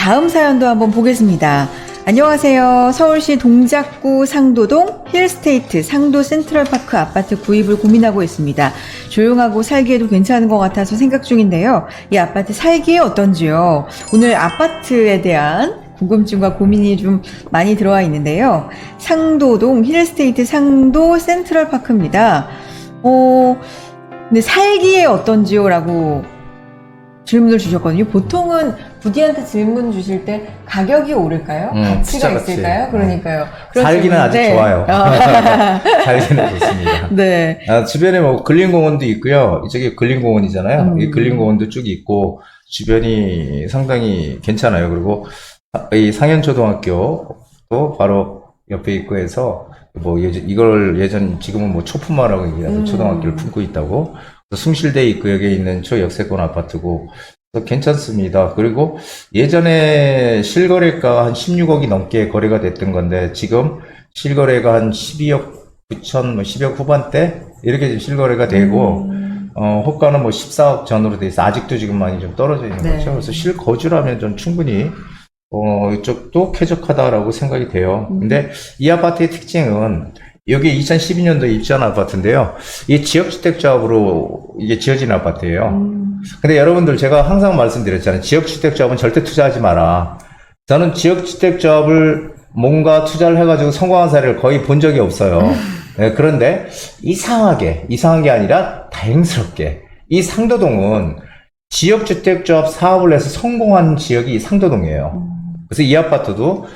다음 사연도 한번 보겠습니다. 안녕하세요. 서울시 동작구 상도동 힐스테이트 상도 센트럴파크 아파트 구입을 고민하고 있습니다. 조용하고 살기에도 괜찮은 것 같아서 생각 중인데요. 이 아파트 살기에 어떤지요? 오늘 아파트에 대한 궁금증과 고민이 좀 많이 들어와 있는데요. 상도동 힐스테이트 상도 센트럴파크입니다. 근데 살기에 어떤지요? 라고 질문을 주셨거든요. 보통은 부디한테 질문 주실 때 가격이 오를까요? 가치가 있을까요? 그러니까요. 살기는 아주 좋아요. 살기는 좋습니다. 네. 주변에 뭐 근린공원도 있고요. 이쪽에 근린공원이잖아요. 이 근린공원도 쭉 있고 주변이 상당히 괜찮아요. 그리고 이 상현초등학교도 바로 옆에 있고 해서 뭐 이걸 지금은 뭐 초품화라고 얘기하죠. 초등학교를 품고 있다고. 숭실대에 있고 여기에 있는 초역세권 아파트고 괜찮습니다. 그리고 예전에 실거래가 한 16억이 넘게 거래가 됐던 건데 지금 실거래가 한 12억 9천, 뭐 10억 후반대 이렇게 지금 실거래가 되고 호가는 뭐 14억 전후로 돼 있어. 아직도 지금 많이 좀 떨어져 있는 거죠. 그래서 실거주라면 좀 충분히 이쪽도 쾌적하다라고 생각이 돼요. 근데 이 아파트의 특징은 여기 2012년도에 입주한 아파트인데요. 이 지역주택조합으로 이게 지어진 아파트예요. 근데 여러분들 제가 항상 말씀드렸잖아요. 지역주택조합은 절대 투자하지 마라. 저는 지역주택조합을 뭔가 투자를 해가지고 성공한 사례를 거의 본 적이 없어요. 네, 그런데 이상한 게 아니라 다행스럽게 이 상도동은 지역주택조합 사업을 해서 성공한 지역이 상도동이에요. 그래서 이 아파트도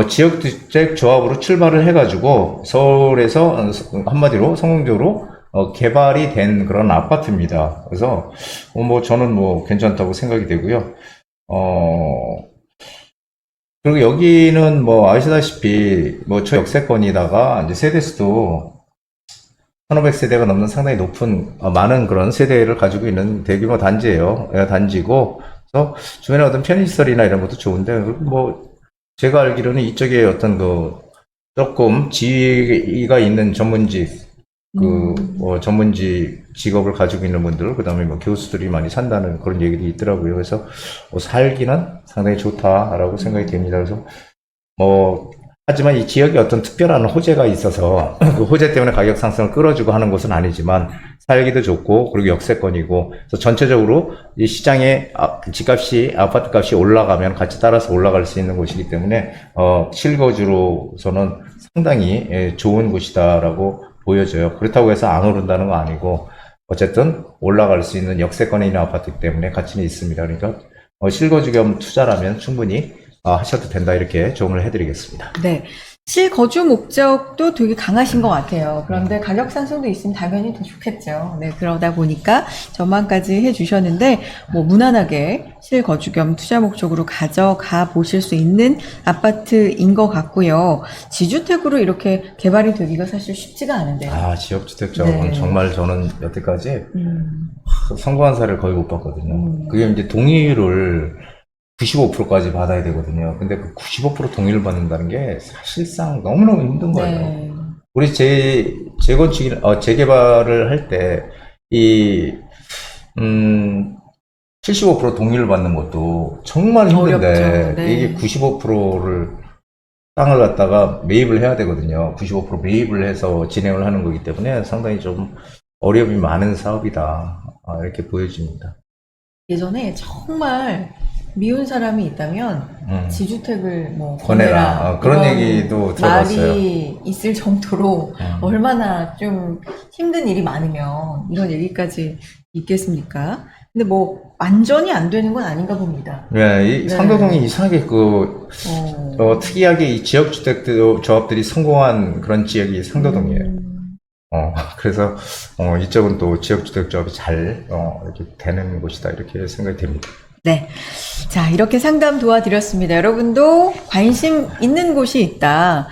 지역주택조합으로 출발을 해가지고 서울에서 한마디로 성공적으로 개발이 된 그런 아파트입니다. 그래서 뭐 저는 뭐 괜찮다고 생각이 되고요. 그리고 여기는 뭐 아시다시피 뭐 초역세권이다가 이제 세대수도 1500세대가 넘는 상당히 많은 그런 세대를 가지고 있는 대규모 단지예요. 단지고, 그래서 주변에 어떤 편의시설이나 이런 것도 좋은데, 뭐, 제가 알기로는 이쪽에 어떤 조금 지위가 있는 전문직, 전문직 직업을 가지고 있는 분들, 그 다음에 뭐 교수들이 많이 산다는 그런 얘기도 있더라고요. 그래서 살기는 상당히 좋다라고 생각이 됩니다. 그래서 하지만 이 지역에 어떤 특별한 호재가 있어서 그 호재 때문에 가격 상승을 끌어주고 하는 것은 아니지만 살기도 좋고 그리고 역세권이고 그래서 전체적으로 이 시장의 집값이 아파트 값이 올라가면 같이 따라서 올라갈 수 있는 곳이기 때문에 실거주로서는 상당히 좋은 곳이다라고 보여져요. 그렇다고 해서 안 오른다는 거 아니고 어쨌든 올라갈 수 있는 역세권에 있는 아파트이기 때문에 가치는 있습니다. 그러니까 실거주 겸 투자라면 충분히 하셔도 된다 이렇게 조언을 해드리겠습니다. 네. 실거주 목적도 되게 강하신 것 같아요. 그런데 가격 상승도 있으면 당연히 더 좋겠죠. 네, 그러다 보니까 전망까지 해주셨는데 뭐 무난하게 실거주 겸 투자 목적으로 가져가 보실 수 있는 아파트인 것 같고요. 지주택으로 이렇게 개발이 되기가 사실 쉽지가 않은데요. 지역주택조합은 정말 저는 여태까지 성공한 사례를 거의 못 봤거든요. 그게 이제 동의율을 95%까지 받아야 되거든요. 근데 그 95% 동의를 받는다는 게 사실상 너무너무 힘든 거예요. 네. 우리 재개발을 할 때, 75% 동의를 받는 것도 정말 힘든데, 네. 이게 95%를 땅을 갖다가 매입을 해야 되거든요. 95% 매입을 해서 진행을 하는 거기 때문에 상당히 좀 어려움이 많은 사업이다. 이렇게 보여집니다. 예전에 정말 미운 사람이 있다면 지주택을 뭐 권해라 그런 얘기도 들어봤어요. 말이 있을 정도로 얼마나 좀 힘든 일이 많으면 이런 얘기까지 있겠습니까? 근데 뭐 완전히 안 되는 건 아닌가 봅니다. 네, 상도동이 이상하게 특이하게 이 지역주택 조합들이 성공한 그런 지역이 상도동이에요. 그래서 이쪽은 또 지역주택 조합이 잘 이렇게 되는 곳이다 이렇게 생각이 됩니다. 네. 자, 이렇게 상담 도와드렸습니다. 여러분도 관심 있는 곳이 있다.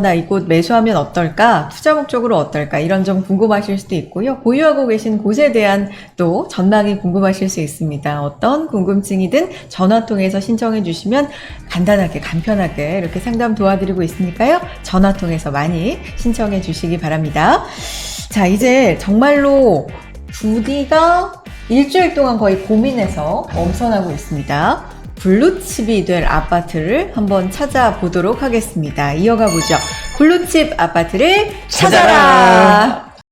나 이곳 매수하면 어떨까? 투자 목적으로 어떨까? 이런 점 궁금하실 수도 있고요. 보유하고 계신 곳에 대한 또 전망이 궁금하실 수 있습니다. 어떤 궁금증이든 전화 통해서 신청해 주시면 간단하게, 간편하게 이렇게 상담 도와드리고 있으니까요. 전화 통해서 많이 신청해 주시기 바랍니다. 자, 이제 정말로 부디가 일주일 동안 거의 고민해서 엄선하고 있습니다. 블루칩이 될 아파트를 한번 찾아보도록 하겠습니다. 이어가 보죠. 블루칩 아파트를 찾아라.